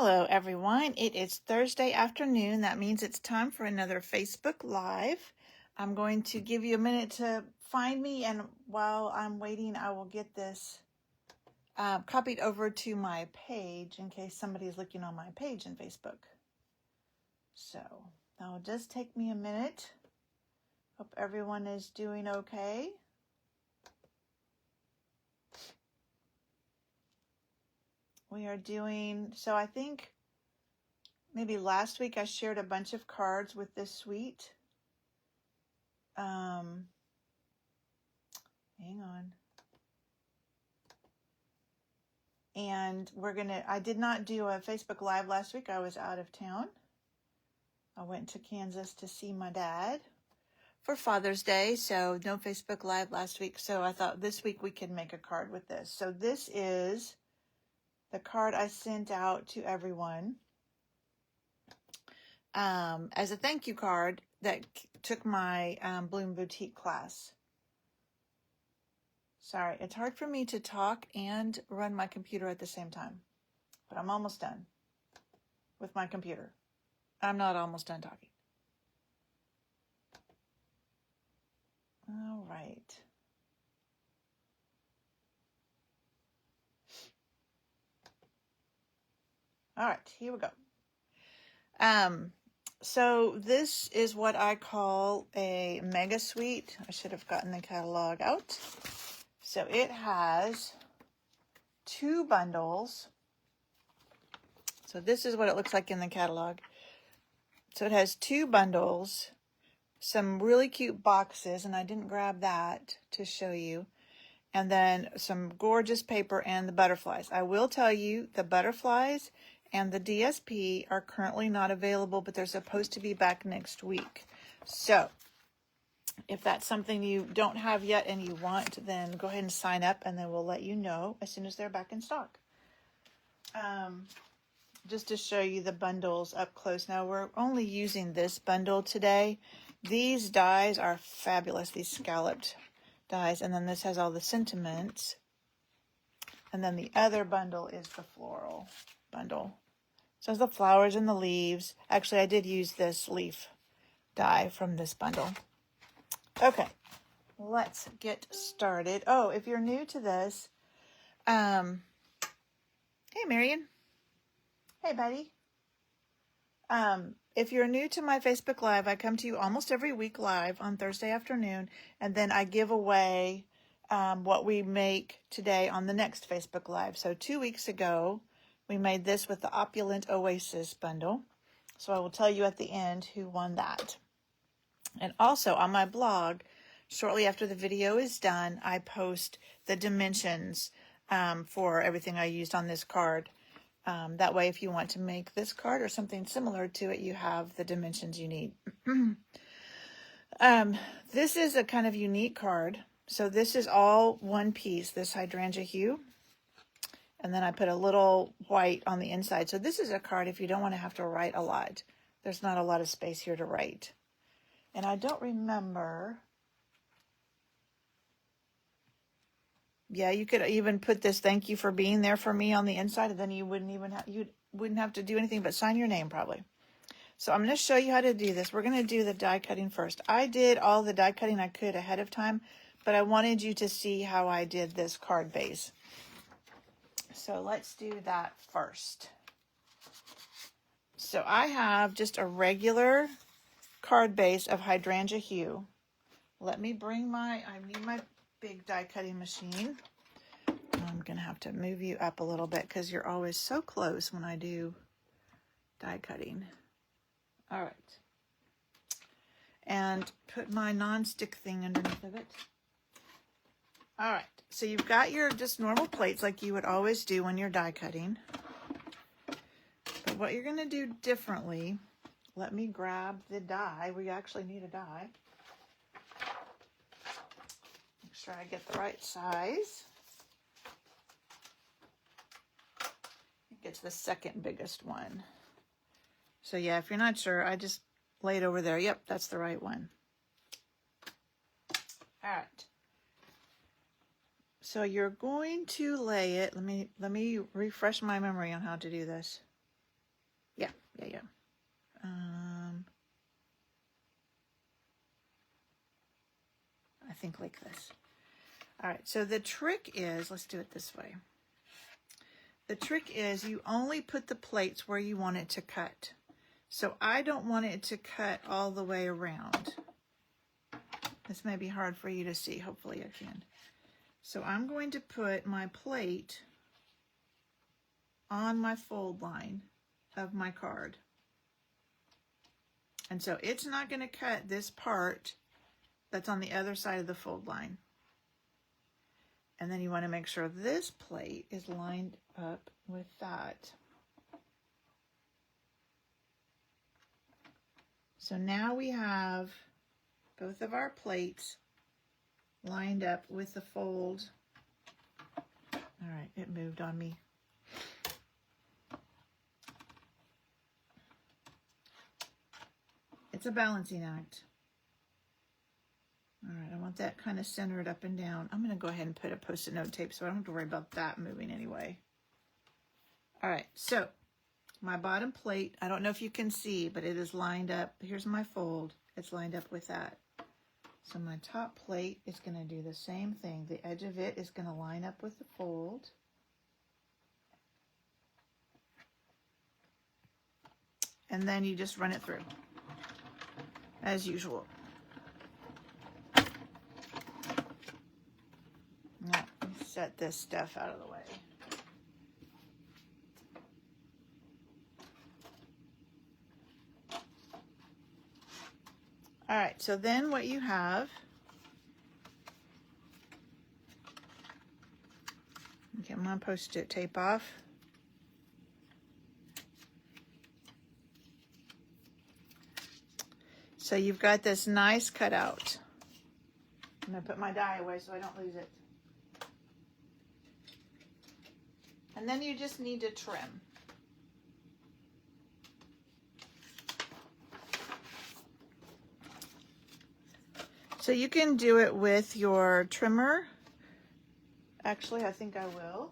Hello everyone, it is Thursday afternoon. That means it's time for another Facebook Live. I'm going to give you a minute to find me, and while I'm waiting I will get this copied over to my page in case somebody is looking on my page in Facebook. So that'll just take me a minute. Hope everyone is doing okay. We are doing, so I think maybe last week I shared a bunch of cards with this suite. Hang on. And I did not do a Facebook Live last week. I was out of town. I went to Kansas to see my dad for Father's Day, so no Facebook Live last week. So I thought this week we could make a card with this. So this is the card I sent out to everyone as a thank you card that took my Bloom Boutique class. Sorry, it's hard for me to talk and run my computer at the same time, but I'm almost done with my computer. I'm not almost done talking. All right. All right, here we go. So this is what I call a mega suite. I should have gotten the catalog out. So it has 2 bundles. So this is what it looks like in the catalog. So it has 2 bundles, some really cute boxes, and I didn't grab that to show you, and then some gorgeous paper and the butterflies. I will tell you the butterflies and the DSP are currently not available, but they're supposed to be back next week. So if that's something you don't have yet and you want, then go ahead and sign up, and then we'll let you know as soon as they're back in stock. Just to show you the bundles up close. Now we're only using this bundle today. These dies are fabulous, these scalloped dies, and then this has all the sentiments. And then the other bundle is the floral bundle. So the flowers and the leaves. Actually, I did use this leaf die from this bundle. Okay, let's get started. Oh, if you're new to this, hey Marion. Hey buddy. If you're new to my Facebook Live, I come to you almost every week live on Thursday afternoon, and then I give away what we make today on the next Facebook Live. So 2 weeks ago, we made this with the Opulent Oasis bundle. So I will tell you at the end who won that. And also on my blog, shortly after the video is done, I post the dimensions for everything I used on this card. That way, if you want to make this card or something similar to it, you have the dimensions you need. This is a kind of unique card. So this is all one piece, this hydrangea hue. And then I put a little white on the inside. So this is a card if you don't want to have to write a lot. There's not a lot of space here to write. And I don't remember. Yeah, you could even put this "thank you for being there for me" on the inside, and then you wouldn't have to do anything but sign your name probably. So I'm going to show you how to do this. We're going to do the die cutting first. I did all the die cutting I could ahead of time, but I wanted you to see how I did this card base. So let's do that first. So I have just a regular card base of hydrangea hue. Let me bring I need my big die cutting machine. I'm going to have to move you up a little bit because you're always so close when I do die cutting. All right. And put my non-stick thing underneath of it. All right. So you've got your just normal plates like you would always do when you're die cutting. But what you're going to do differently, let me grab the die. We actually need a die. Make sure I get the right size. I think it's the second biggest one. So yeah, if you're not sure, I just lay it over there. Yep, that's the right one. All right. So you're going to lay it. Let me refresh my memory on how to do this. Yeah. I think like this. All right, so the trick is, let's do it this way. The trick is you only put the plates where you want it to cut. So I don't want it to cut all the way around. This may be hard for you to see. Hopefully I can. So I'm going to put my plate on my fold line of my card. And so it's not going to cut this part that's on the other side of the fold line. And then you want to make sure this plate is lined up with that. So now we have both of our plates lined up with the fold. All right, it moved on me. It's a balancing act. All right, I want that kind of centered up and down. I'm going to go ahead and put a Post-it note tape so I don't have to worry about that moving anyway. All right, so my bottom plate, I don't know if you can see, but it is lined up. Here's my fold. It's lined up with that. So my top plate is going to do the same thing. The edge of it is going to line up with the fold. And then you just run it through, as usual. Now, set this stuff out of the way. All right, so then what you have, get my Post-it tape off. So you've got this nice cutout. I'm gonna put my die away so I don't lose it. And then you just need to trim. So you can do it with your trimmer. Actually, I think I will.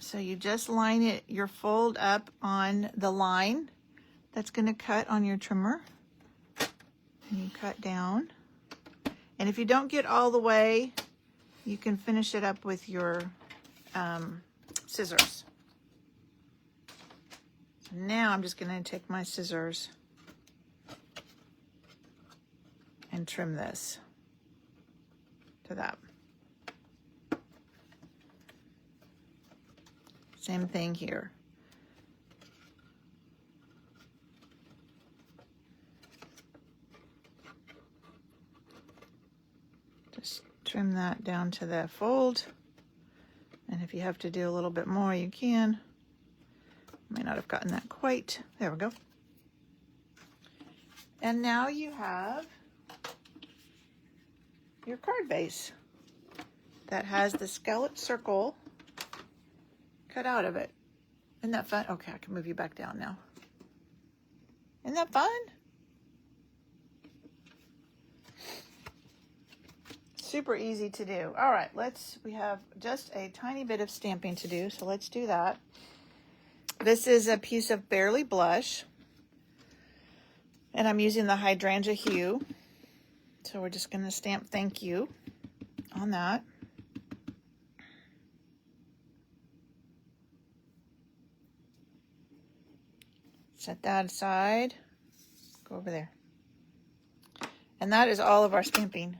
So you just line it, your fold up on the line that's going to cut on your trimmer. And you cut down. And if you don't get all the way, you can finish it up with your scissors. So now I'm just going to take my scissors and trim this to that. Same thing here. Just trim that down to that fold. And if you have to do a little bit more, you can. May not have gotten that quite. There we go. And now you have your card base that has the scallop circle cut out of it. Isn't that fun? Okay, I can move you back down now. Isn't that fun? Super easy to do. All right, we have just a tiny bit of stamping to do, so let's do that. This is a piece of Barely Blush, and I'm using the Hydrangea Hue. So we're just going to stamp thank you on that. Set that aside. Go over there. And that is all of our stamping.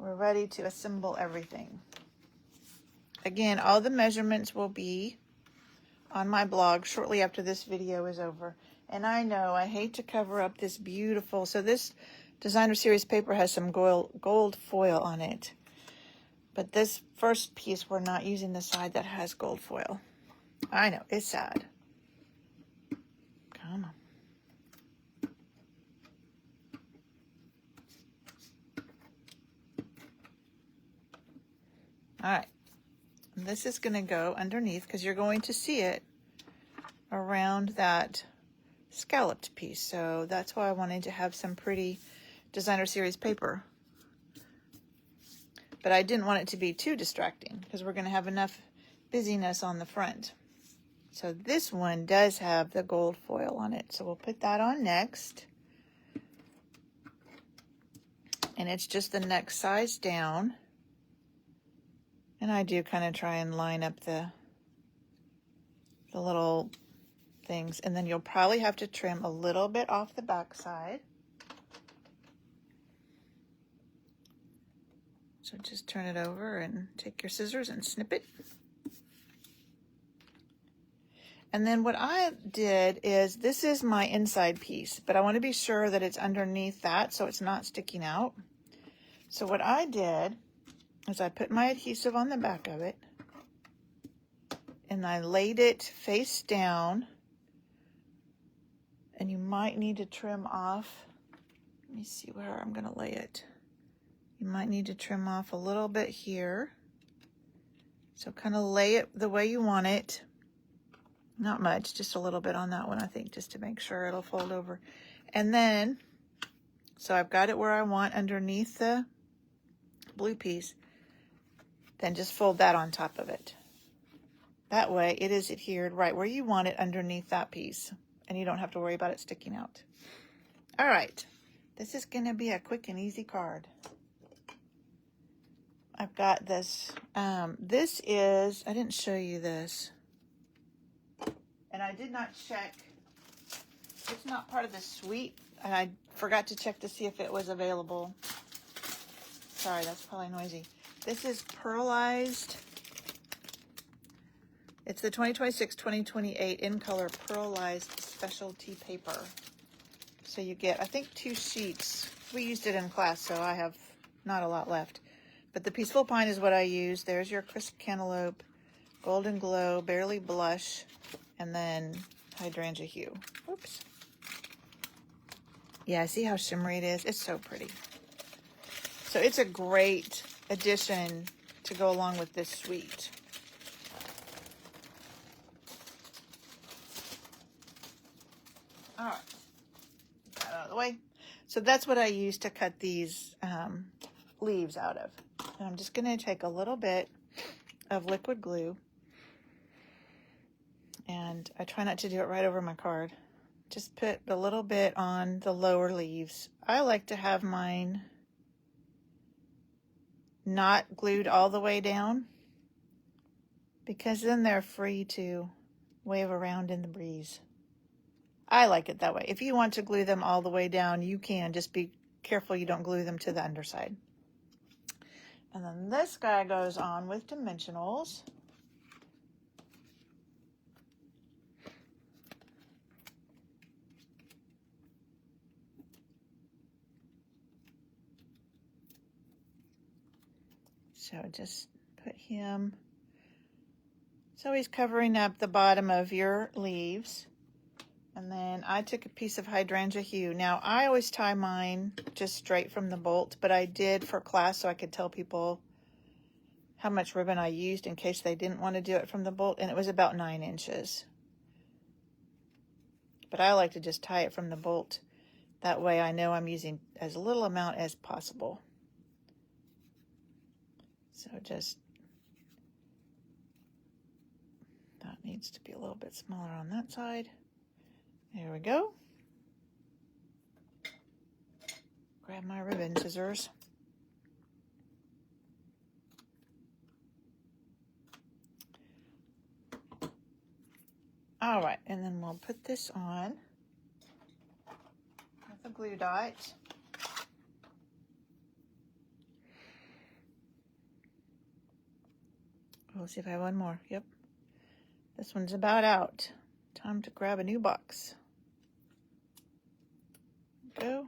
We're ready to assemble everything. Again, all the measurements will be on my blog shortly after this video is over. And I know I hate to cover up this beautiful, so this designer series paper has some gold foil on it. But this first piece, we're not using the side that has gold foil. I know, it's sad. Come on. All right. This is going to go underneath because you're going to see it around that scalloped piece. So that's why I wanted to have some pretty designer series paper. but I didn't want it to be too distracting because we're going to have enough busyness on the front. So this one does have the gold foil on it. So we'll put that on next. And it's just the next size down. And I do kind of try and line up the little things. And then you'll probably have to trim a little bit off the back side. So just turn it over and take your scissors and snip it. And then what I did is, this is my inside piece, but I want to be sure that it's underneath that so it's not sticking out. So what I did is I put my adhesive on the back of it and I laid it face down. And you might need to trim off. Let me see where I'm going to lay it. You might need to trim off a little bit here. So kind of lay it the way you want it. Not much, just a little bit on that one, I think, just to make sure it'll fold over. And then, so I've got it where I want underneath the blue piece. Then just fold that on top of it. That way it is adhered right where you want it underneath that piece. And you don't have to worry about it sticking out. All right, this is going to be a quick and easy card. I've got this. This is, I didn't show you this. And I did not check. It's not part of the suite. And I forgot to check to see if it was available. Sorry, that's probably noisy. This is pearlized. It's the 2026-2028 in color pearlized specialty paper. So you get, I think, 2 sheets. We used it in class, so I have not a lot left. But the Peaceful Pine is what I use. There's your Crisp Cantaloupe, Golden Glow, Barely Blush, and then Hydrangea Hue. Oops. Yeah, see how shimmery it is? It's so pretty. So it's a great addition to go along with this suite. All right, get that out of the way. So that's what I use to cut these leaves out of. And I'm just going to take a little bit of liquid glue, and I try not to do it right over my card. Just put a little bit on the lower leaves. I like to have mine not glued all the way down, because then they're free to wave around in the breeze. I like it that way. If you want to glue them all the way down, you can. Just be careful you don't glue them to the underside. And then this guy goes on with dimensionals. So just put him, so he's covering up the bottom of your leaves. And then I took a piece of Hydrangea Hue. Now, I always tie mine just straight from the bolt, but I did for class so I could tell people how much ribbon I used in case they didn't want to do it from the bolt, and it was about 9 inches. But I like to just tie it from the bolt. That way I know I'm using as little amount as possible. So just, that needs to be a little bit smaller on that side. There we go. Grab my ribbon scissors. All right, and then we'll put this on with a glue dot. We'll see if I have one more. Yep. This one's about out. Time to grab a new box. Go.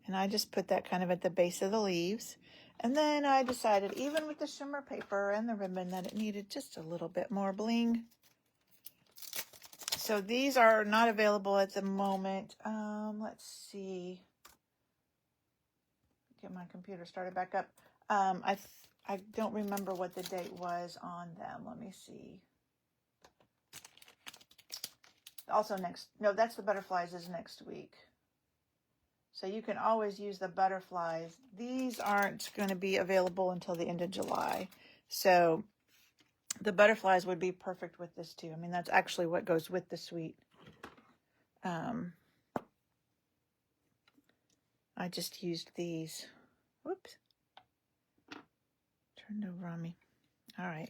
And I just put that kind of at the base of the leaves. And then I decided, even with the shimmer paper and the ribbon, that it needed just a little bit more bling. So these are not available at the moment. Let's see. Get my computer started back up. I don't remember what the date was on them. Let me see. Also no, that's the butterflies is next week. So you can always use the butterflies. These aren't going to be available until the end of July. So the butterflies would be perfect with this too. I mean, that's actually what goes with the suite. I just used these. Whoops. Turned over on me. All right.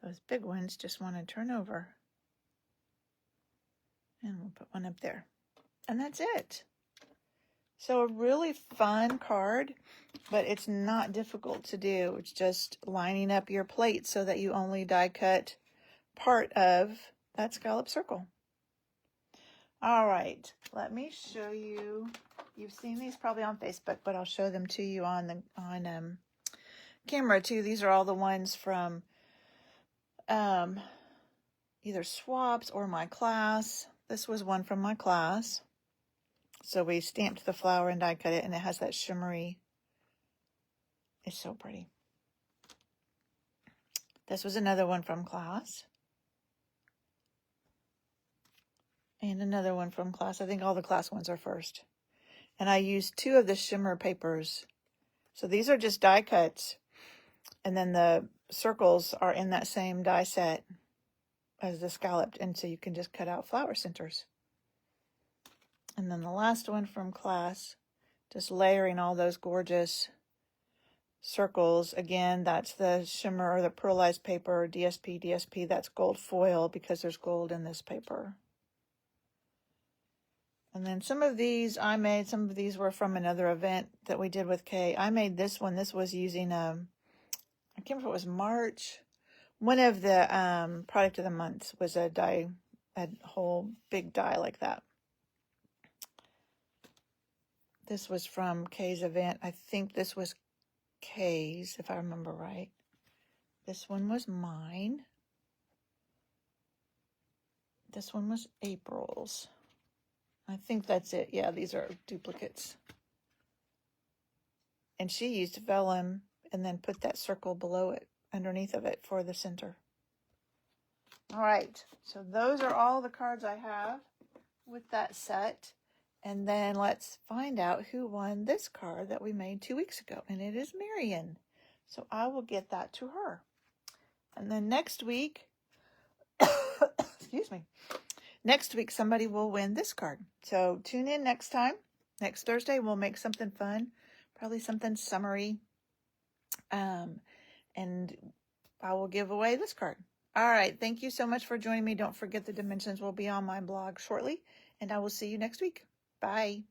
Those big ones just want to turn over. And we'll put one up there. And that's it. So a really fun card, but it's not difficult to do. It's just lining up your plate so that you only die cut part of that scallop circle. All right, let me show you. You've seen these probably on Facebook, but I'll show them to you on camera too. These are all the ones from either swaps or my class. This was one from my class. So we stamped the flower and die cut it, and it has that shimmery. It's so pretty. This was another one from class. And another one from class. I think all the class ones are first. And I used 2 of the shimmer papers. So these are just die cuts. And then the circles are in that same die set as the scalloped. And so you can just cut out flower centers. And then the last one from class, just layering all those gorgeous circles. Again, that's the shimmer or the pearlized paper, DSP. That's gold foil because there's gold in this paper. And then some of these I made. Some of these were from another event that we did with Kay. I made this one. This was using, I can't remember if it was March. One of the product of the months was a die, a whole big die like that. This was from Kay's event. I think this was Kay's, if I remember right. This one was mine. This one was April's. I think that's it. Yeah, these are duplicates. And she used vellum and then put that circle below it, underneath of it for the center. All right, so those are all the cards I have with that set. And then let's find out who won this card that we made 2 weeks ago. And it is Marion. So I will get that to her. And then next week, excuse me, next week somebody will win this card. So tune in next time. Next Thursday, we'll make something fun. Probably something summery. And I will give away this card. All right. Thank you so much for joining me. Don't forget the dimensions will be on my blog shortly. And I will see you next week. Bye.